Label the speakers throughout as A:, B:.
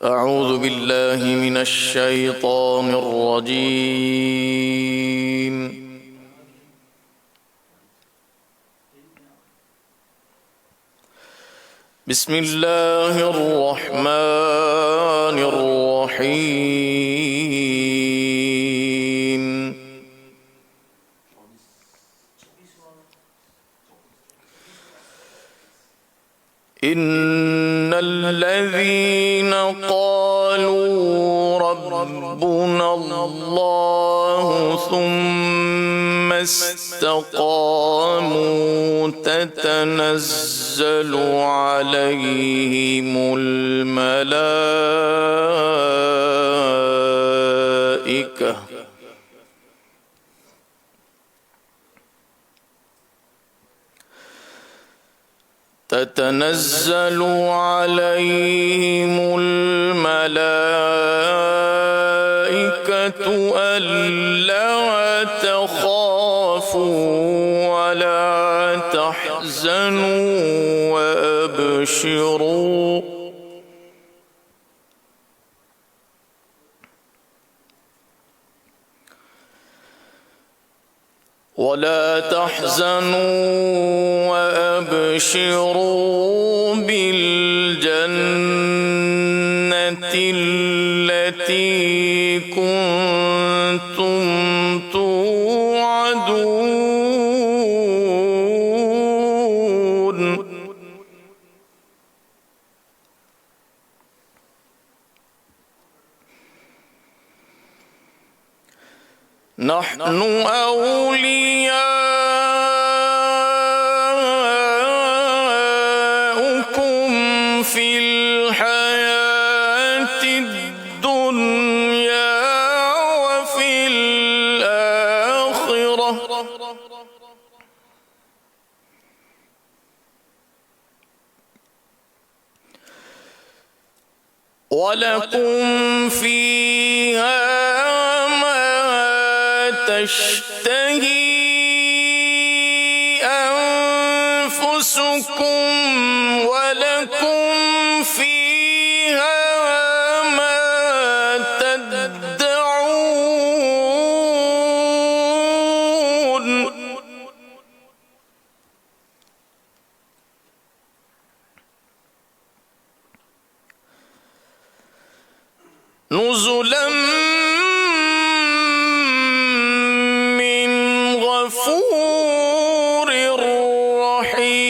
A: أعوذ بالله من الشيطان الرجيم. بسم الله الرحمن الرحيم. إن الذين قالوا ربنا الله ثم استقاموا تتنزل عليهم الملائكة ألا تخافوا ولا تحزنوا وأبشروا بالجنة التي كنتم توعدون. نحن أولياؤكم في الحياة الدنيا وفي الآخرة ولكم فيها تشتهي أنفسكم ولكم فيها ما تدعون. نزلا غفور رحيم.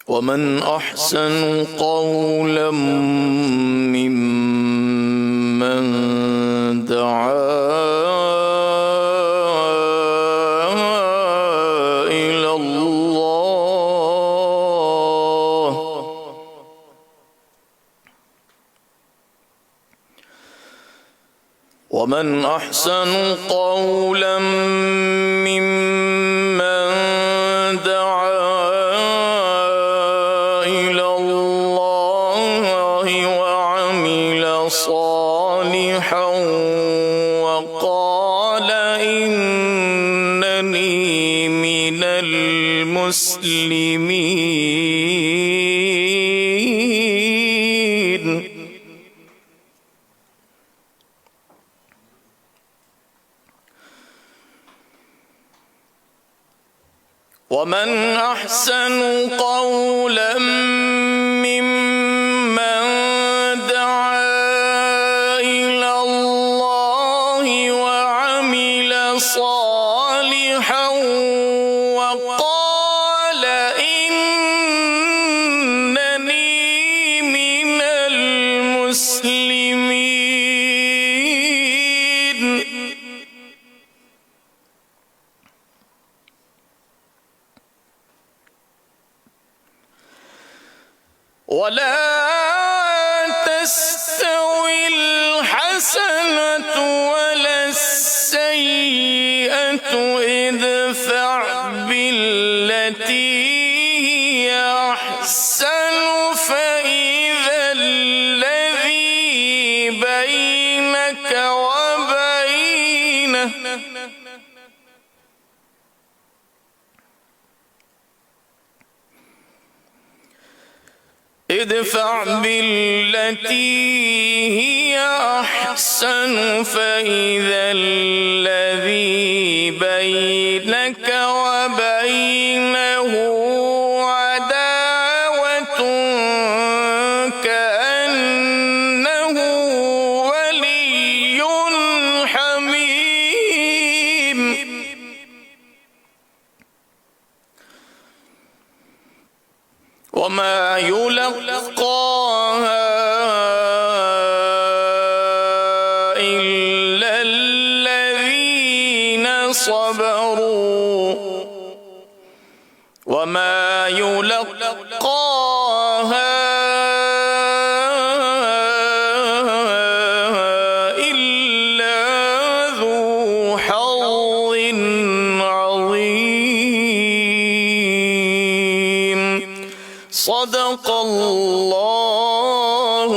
A: ومن أحسن قولا ممن دعا ومن أحسن قولا ممن دعا إلى الله وعمل صالحا وقال إنني من المسلمين. ومن أحسن قولا ممن دعا إلى الله وعمل صالحا وقال إنني من المسلمين. ولا تستوي الحسنة ولا السيئة ادفع بالتي هي أحسن فإذا الذي بينك وبينه ادفع بالتي هي أحسن فإذا الذي بينك وبينه عداوة كأنه ولي حميم وما يلقاها إلا الذين صبروا وما يلقاها إلا ذو حظ عظيم. صدق الله